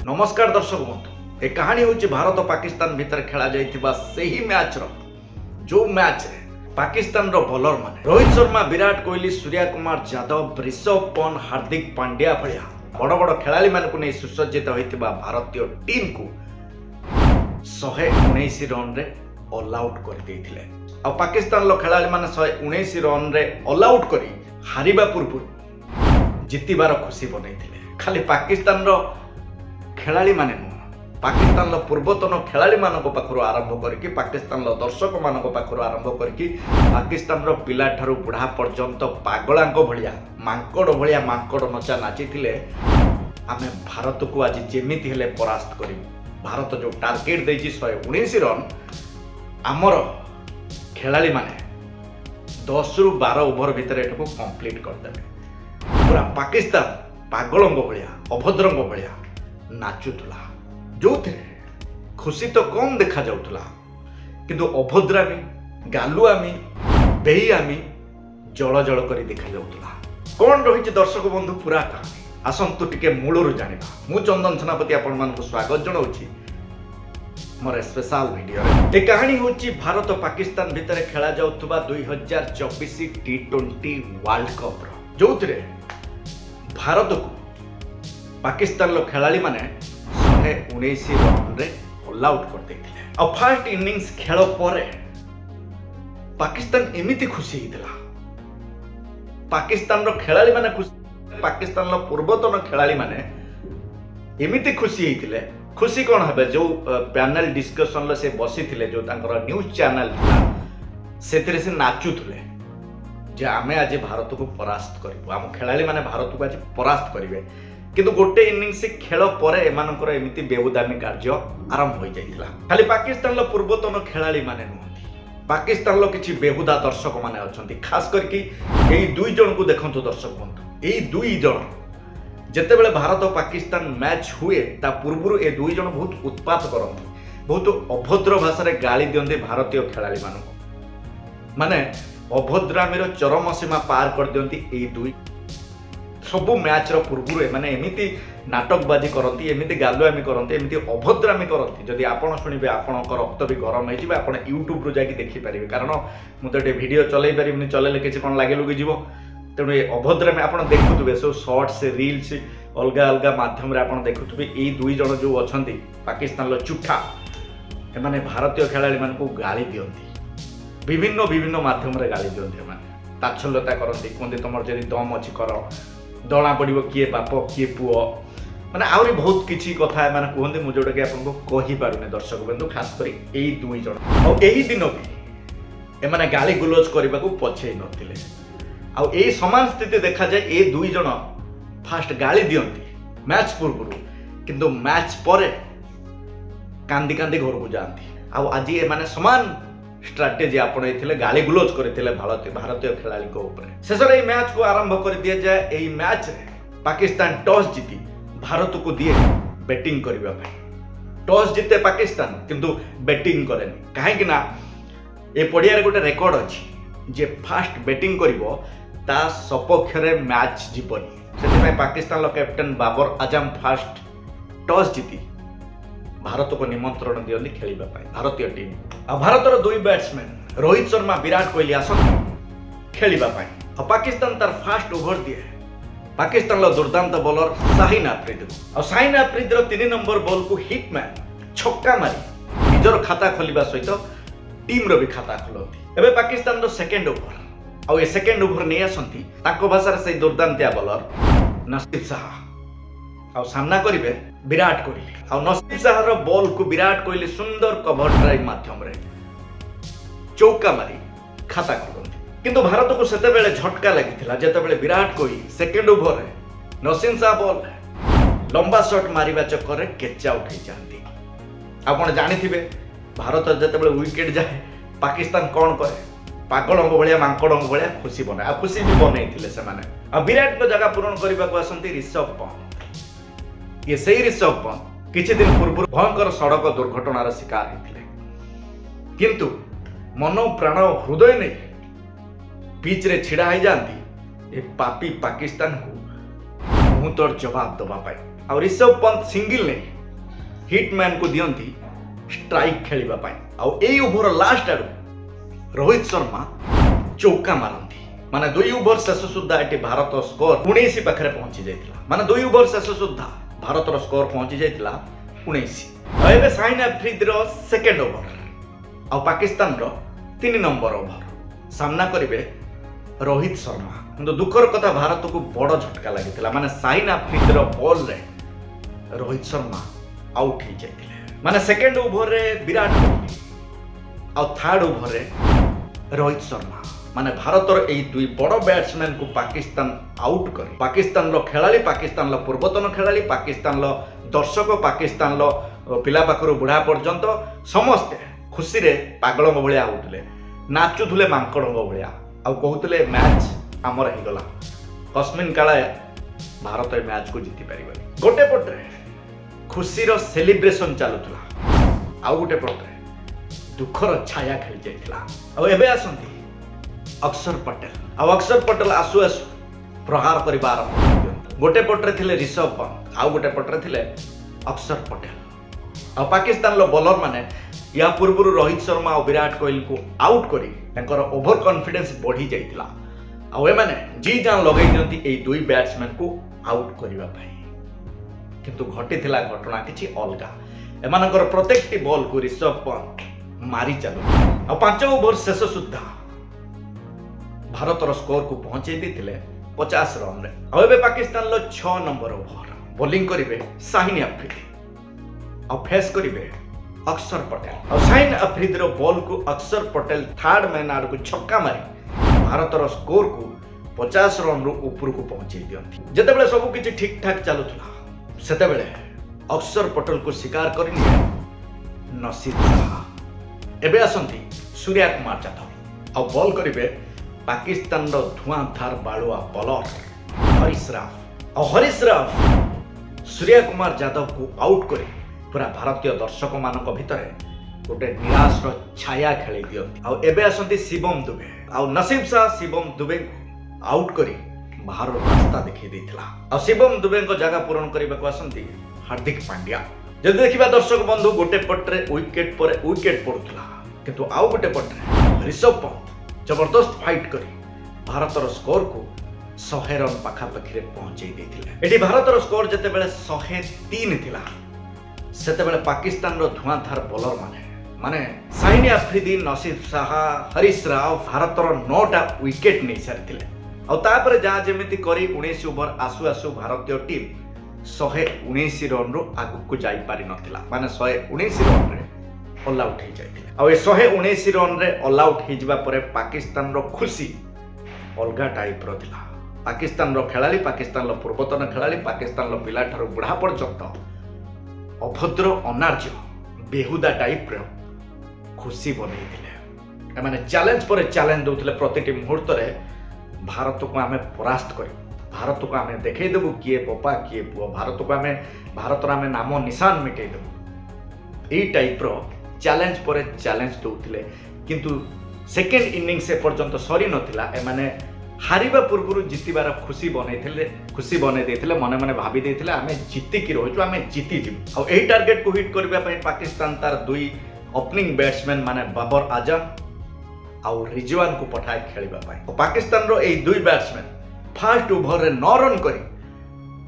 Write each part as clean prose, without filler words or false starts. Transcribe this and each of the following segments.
नमस्कार दर्शक बंधु ए कहानी हूँ भारत पाकिस्तान भितर खेला जाइथिबा सही मैच जो मैच रे पाकिस्तान रो बॉलर माने रोहित शर्मा, विराट कोहली, सूर्य कुमार यादव, ऋषभ पंत, हार्दिक पांड्या भलिया बड़ बड़ खेलाड़ी मानकु नै सुसज्जित होइथिबा भारतीय टीम को 119 रन रे ऑल आउट कर देथिले। आ पाकिस्तान लो खेलाड़ी माने 119 रन रे ऑल आउट करी हारिबा पूर्व जितिबार खुशी बनैथिले। खाली पाकिस्तान रो खेलाड़ी माने नुह, पाकिस्तान पूर्वतन खेलाड़ी मानक पाखरु आरंभ करके पाकिस्तान दर्शक मानक पाखरु आरंभ करके पाकिस्तान पिला ठारू बुढ़ा पर्यंत पागलांक भलिया मांकड़ भलिया मांकड़ नचा नाचिथिले। आमे भारत को आज जेमिति हेले परास्त करिबु। भारत जो टार्गेट देछि 119 रन, आमर खेलाड़ी माने 10 रु 12 ओवर भितर एटको कंप्लीट कर देबे। पूरा पाकिस्तान पागलंक भलिया अभद्रंक भलिया नाचुला, जो खुशी तो कम देखा जाउथला, किंतु अभद्रामी, गालुआमी, बेईआमी जल जल करी देखा जाउथला। कौन रही दर्शक बंधु पूरा कहानी आसंतु टिके मूलरू जानिबा। मु चंदन सेनापति आपण मानकु स्वागत जणाउछि मोर स्पेशल वीडियो रे। ए कहानी होछि भारत पाकिस्तान भितर खेला जाउथबा 2024 T20 वर्ल्ड कप रो, जोथिरे भारत को पाकिस्तान लो खेलाड़ी माने 119 रन रे ऑल आउट कर देथिले। आ फर्स्ट इनिंग्स खेल परे पाकिस्तान एमिति खुशी हितला। पाकिस्तान रो खेलाड़ी माने खुशी, पाकिस्तान लो पूर्वतन खेलाड़ी माने एमिति खुशी हितले। खुशी कोन हबे, जो पैनल डिस्कशन ले से बसिथिले, जो तांकर न्यूज चैनल सेथिरे से नाचुथले जे आमे आज भारत को परास्त करिबो, आम खेलाड़ी माने भारत को आज परास्त करिवे। किंतु गोटे इनिंग्स खेल परे एमानकर एमिति बेहुदामी कार्य आरंभ हो जाइथिला। खाली पाकिस्तान लो पूर्वतन खेलाड़ी माने नुहंती, पाकिस्तान लो किछि बेहुदा दर्शक माने अछंती। खास करके एई दुई जन को देखंतु दर्शक बंधु, एई दुई जन जेतेबेले भारत पाकिस्तान मैच हुए ता पूर्वरु ए दुई जन बहुत उत्पात करंती, बहुत अभद्र भाषा रे गाली दियंती भारतीय खेलाड़ी मानकु। माने अभद्रामीर चरम सीमा पार कर दियंती एई दुई। सबु मैच रो पूर्व माने एमिति नाटकबाजी करती, एमिति गालुआमी करती, एमिति अभद्रामी करती। जदि आपण शुणिबे आपणक रक्त भी गरम हो, आपण यूट्यूब रू जाकि देखि पारिबे। कारण मु तो वीडियो चलै पारिबनी, चलेले किछि कोन लागे लुगी जीवो। तेणु ए अभद्रामी आपण देखुथुबे, सब शॉर्ट्स रील्स अलगा अलगा माध्यम रे आपण देखुथुबे। एई दुई जण जो अछंती पाकिस्तान लो चुठा, एमाने भारतीय खेलाड़ी मानकु गाली दियंती, विभिन्न विभिन्न माध्यम रे गाली दियंती। एमाने ताच्छल्यता करंती, कोंदे तमर जदि दम अछि कर दणा पड़ो किए बाप किए पुओ, माने आउरी बहुत किछि कथा माने कहते मु जोटा कि आपको कहि पारुने दर्शक बंधु। खास करी एई दुई जण आ एही दिन भी एमाने गाली गुलोज करबा को पछे नथिले। आ एई समान स्थिति देखा जाय, ए दुई जण फास्ट गाली दियंती मैच पूर्व, किंतु मैच परे कांदी कांदी घर को जाती। आ आज ए माने समान स्ट्राटेजी आपणे गाली गुलोज करते भारतीय खेलाड़ी ऊपर। शेष मैच को आरंभ कर दिया जाए। यही मैच रे पाकिस्तान टॉस जीति भारत को दिए बैटिंग करबा भाई। टॉस जीते पाकिस्तान किंतु बैटिंग करेनी, कहीं ना ए पड़िया रे गोटे रेकर्ड अछि जे फास्ट बैटिंग करिवो ता सपक्ष रे मैच जीवनी। सेति पाकिस्तान लो captain Babar Azam fast toss जीति भारत को निमंत्रण दियंती खेलिबा पाई भारतीय टीम। आ भारतर दुई बैट्समैन रोहित शर्मा, विराट कोहली आसंती खेलिबा पाई। आ पाकिस्तान तार फास्ट ओवर दिए पाकिस्तान लो दुर्दांत बॉलर शाहीन आफरीदी को। आ शाहीन आफरीदी रो 3 नंबर बॉल को हिटमैन छक्का मारी निजर खाता खोलिबा सहित टीम रो भी खाता खोलती। एबे पाकिस्तान रो सेकंड ओवर, आ ए सेकंड ओवर नै आसंती ताको भाषा रे से दुर्दांतिया बॉलर नसीब शाह, आ सामना करिवे विराट कोहली। आ नसीब शाह रो बॉल को विराट कोहली सुंदर कवर ड्राइव माध्यम रे चौका मारी खाता खोलती। किंतु भारत को सेते बेले झटका लागिथिला जेते विराट कोहली सेकंड ओवर रे नसीब शाह बॉल लंबा शॉट मारिबा चक्कर रे कैच आउट हो जाती। आपण जानिथिबे भारत जेते बेले विकेट जाए पाकिस्तान कोन करे, पागलंग भलिया मांकड़ंग भलिया खुशी बने। आ खुशी भी बनैथिले से माने। आ विराट को जगह पूरण करबा को आसंती ऋषभ पंत। ये सही ऋषभ पंत किछि दिन पूर्व भयंकर सड़क दुर्घटनार शिकार होते, किंतु मन प्राण हृदय नहीं पिच रे छिड़ा हो जाती ए पापी पाकिस्तान को मुंह तोड़ जवाब दबा पाए। और ऋषभ पंत सिंगल नहीं हिटमैन को दियंती स्ट्राइक खेलिबा पाई आउ एई ओभर लास्ट आडू रोहित शर्मा चौका मारंती माने 2 ओभर शेष सुद्धा एटी भारत स्कोर 19 पाखरे पहुंची जाइतिला माने 2 ओभर शेष सुद्धा भारत रो स्कोर पहुंची जाइतिला 19 एबे साइन अफ्रीदी सेकेंड ओभर आ पाकिस्तान रो 3 नंबर ओभर सामना करिवे रोहित शर्मा किंतु दुखर कथा भारत को बड़ झटका लगी माने साइन अफ्रीदी बॉल रे रोहित शर्मा आउट हो जाते माने सेकेंड ओभर रे विराट कोहली आ थर्ड ओभर रे रोहित शर्मा माने भारत यही दुई बड़ बैट्समैन को पाकिस्तान आउट करे पाकिस्तान रो खेलाड़ी पाकिस्तान रो पूर्वतन खेलाड़ी पाकिस्तान रो दर्शक पाकिस्तान रो पिला पाखरु बुढ़ा पर्यंत समस्ते खुशी रे पागल भलिया होउतले नाचुथुले मांकड़ भलिया आ कहूतले मैच आमर हो गला कस्मिन काला भारत ए मैच को जीति पारिबनी गोटे पटे खुशी रो सेलिब्रेशन चलुतला आ गोटे पटे दुखर छाया खेली जाइतला आ एबे आसंती अक्षर पटेल आ अक्षर पटेल आसु आसु प्रहार करबा आरंभ गोटे पटे थिले ऋषभ पंत आ गोटे पटे थिले अक्षर पटेल आ पाकिस्तान लो बॉलर माने या पूर्व रोहित शर्मा और विराट कोहली को आउट करी ओभर कॉन्फिडेंस बढ़ी जाइतिला आ एमाने जी जान लगै दियंती ए दुई बैट्समैन को आउट करिवा भाई किंतु घटिथिला घटना किछि अलगा एमानकर प्रत्येकटी बॉल को ऋषभ पंत मारी चालू आ 5 ओभर शेष सुद्धा भारत रो स्कोर को पहुंचे देथिले 50 रन रे आ एबे पाकिस्तान लो 6 नंबर ओभर बॉलिंग करिवे शाहीन अफरीदी आ फेस करिवे अक्षर पटेल और साइन अफ्रीदी बॉल को अक्षर पटेल थर्ड मैन आड़ को छक्का मारी भारत रो स्कोर को 50 रन रु ऊपर को पहुंचे दियंती जते बेले सब किछि ठीक ठाक चलुथला सेते बेले अक्षर पटेल को शिकार करनी नसीब एबे आसंती सूर्या कुमार यादव और बॉल करिवे पाकिस्तान रो धुआंधार बालुआ बॉलर हरीश राव सूर्या कुमार यादव को आउट करी पूरा भारतीय दर्शक मानक भितर गोटे निराश छाया खेली दियंती आ एबे आसंती शिवम दुबे आ नसीब शाह शिवम दुबे को आउट करी बाहर रास्ता देखै देथिला आ शिवम दुबे को जगह पूरण करबा को आसंती हार्दिक पांड्या जदि देखिबा दर्शक बंधु गोटे पटरे विकेट पर विकेट पड़ुथला किंतु आउ गोटे पटरे ऋषभ पंत जबरदस्त फाइट करी भारत रो स्कोर को 100 रन पाखापाखि रे पहुंचे देथिले एटी भारत रो स्कोर जते बेले 103 थिला सेते बेले पाकिस्तान रो धुआंधार बॉलर माने साइन अफ्रीदी नसीब शाह हरीश राव भारत रो 9टा विकेट नहीं सारिथिले आ तापर जहाँ जेमिति करी 19 ओभर आसु आसु भारतीय टीम 119 रन रु आगु को जाई पारि नथिला माने 119 रन रे ऑल आउट हो जाइथिले आ 119 रन रे ऑल आउट हो जिबा परे पाकिस्तान रो खुशी अलगा टाइप रो थिला पाकिस्तान रो खेलाड़ी पाकिस्तान रो पूर्वतन खेलाड़ी पाकिस्तान रो पिला ठारो बुढ़ा पर्यंत अभद्र अनार्य बेहुदा टाइप रो खुशी बनैथिले एमाने चैलेंज पर चैलेंज दउथिले प्रतिटी मुहूर्त रे भारत को आमे परास्त करी भारत को आमे देखै देबु किए पपा किए पुओ भारत को आमे भारत रो आमे नाम निशान मिटै देबु एई टाइप रो चैलेंज पर चैलेंज दउथिले किंतु सेकेंड इनिंग से पर्यंत सरी नथिला एमाने हारिबा पूर्व जितबार खुशी बनै देथिले मने मने भाबी देथिले आमे जीति की रहजु आमे जीति जिमु आ एही टार्गेट को हिट करबा पई पाकिस्तान तार दुई ओपनिंग बैट्समैन माने बाबर आजम आ रिजवान को पठाए खेलिबा पई पाकिस्तान रो एही दुई बैट्समैन फर्स्ट ओवर रे 9 रन करी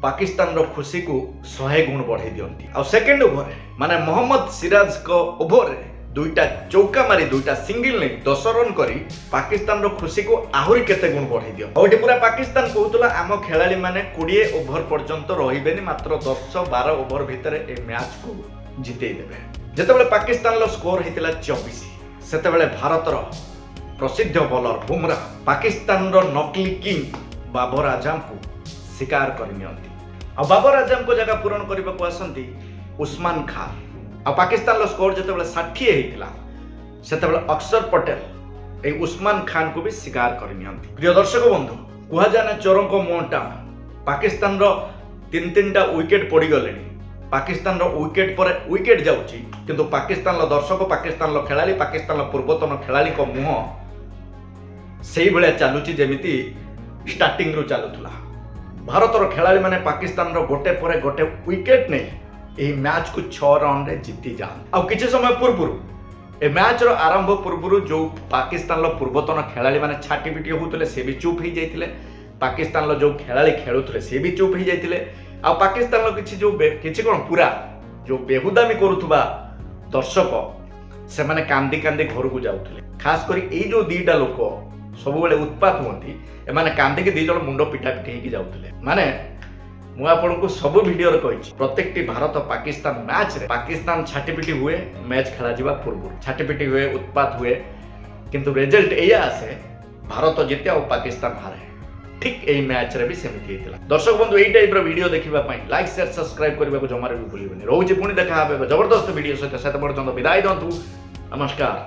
पाकिस्तान रो खुशी को 100 गुण बढ़ाई दियंती आ सेकेंड ओवर माने मोहम्मद सिराज को ओवर रे दुईटा चौका मारी दुईटा सिंगल नहीं 10 रन करी पाकिस्तान रो खुशी को आहुरी केते गुण बढ़ाई दियो और पूरा पाकिस्तान कहतला आम खेलाड़ी माने 20 ओवर पर्यंत रहिबेनी मात्र 10-12 ओवर भितर ए मैच को जितै देबे जेतेबेले पाकिस्तान रो स्कोर हेतिला 24 सेतेबेले भारत रो प्रसिद्ध बॉलर बुमराह पाकिस्तान रो नकली किंग बाबर आजम को शिकार करनियंती आ बाबर आजम को जगह पूरण करबा को आसंती उस्मान खान आ पाकिस्तान रो स्कोर जेतेबेले 60 हेतिला सेतेबेले अक्षर पटेल ए उस्मान खान को भी शिकार करनियंती प्रिय दर्शक बंधु कुहा जाने चोरंक मोटा पाकिस्तान रो 3-3टा विकेट पड़ी गलेनी पाकिस्तान रो विकेट पर विकेट जाउची किंतु पाकिस्तान रो दर्शक पाकिस्तान रो खेलाड़ी पाकिस्तान रो पूर्वतन खेलाड़ी को मुह सेही बेले चालुची जेमिति स्टार्टिंग रु चालुथला भारत रो खेलाड़ी माने पाकिस्तान रो गोटे परे गोटे विकेट नै ଏହି ମ୍ୟାଚ୍କୁ 6 ରନ୍ରେ ଜିତି ଯାଆନ୍ତି। ଆଉ କିଛି ସମୟ ପୂର୍ବରୁ ଏ ମ୍ୟାଚ୍ର ଆରମ୍ଭ ପୂର୍ବରୁ ଯେଉଁ ପାକିସ୍ତାନର ପୂର୍ବତନ ଖେଳାଳିମାନେ ଛାଟିପିଟି ହେଉଥିଲେ ସେ ବି ଚୁପ୍ ହେଇଯାଇଥିଲେ। ପାକିସ୍ତାନର ଯେଉଁ ଖେଳାଳି ଖେଳୁଥିଲେ ସେ ବି ଚୁପ୍ ହେଇଯାଇଥିଲେ। ଆଉ ପାକିସ୍ତାନର କିଛି କ'ଣ ପୁରା ଯେଉଁ ବେହୁଦାମି କରୁଥିବା ଦର୍ଶକ ସେମାନେ କାନ୍ଦି କାନ୍ଦି ଘରକୁ ଯାଉଥିଲେ। ଖାସ୍ କରି ଏଇ ଯେଉଁ ଦୁଇଟା ଲୋକ ସବୁବେଳେ ଉତ୍ପାତ ହୁଅନ୍ତି ଏମାନେ କାନ୍ଦିକି 2 ଜଣ ମୁଣ୍ଡ ପିଟାପିଟି ହେଇକି ଯାଉଥିଲେ। ମାନେ ମୁଁ ଆପଣଙ୍କୁ ସବୁ ଭିଡ଼ିଓରେ କହିଛି ପ୍ରତ୍ୟେକଟି ଭାରତ ପାକିସ୍ତାନ ମ୍ୟାଚ୍ରେ ପାକିସ୍ତାନ ଛାଟିପିଟି ହୁଏ। ମ୍ୟାଚ୍ ଖେଳାଯିବା ପୂର୍ବରୁ ଛାଟିପିଟି ହୁଏ, ଉତ୍ପାତ ହୁଏ, କିନ୍ତୁ ରେଜଲ୍ଟ ଏଇଆ ଆସେ ଭାରତ ଜିତେ ଆଉ ପାକିସ୍ତାନ ହାରେ। ଠିକ୍ ଏଇ ମ୍ୟାଚ୍ରେ ବି ସେମିତି ହେଇଥିଲା। ଦର୍ଶକ ବନ୍ଧୁ ଏଇ ଟାଇପ୍ର ଭିଡ଼ିଓ ଦେଖିବା ପାଇଁ ଲାଇକ୍ ସେୟାର ସବସ୍କ୍ରାଇବ୍ କରିବାକୁ ଜମାରେ ବି ଭୁଲିବେନି। ରହୁଛି ପୁଣି ଦେଖା ହେବେ ଜବରଦସ୍ତ ଭିଡ଼ିଓ ସହିତ। ସେତେ ପର୍ଯ୍ୟନ୍ତ ବିଦାୟ ଦିଅନ୍ତୁ। ନମସ୍କାର।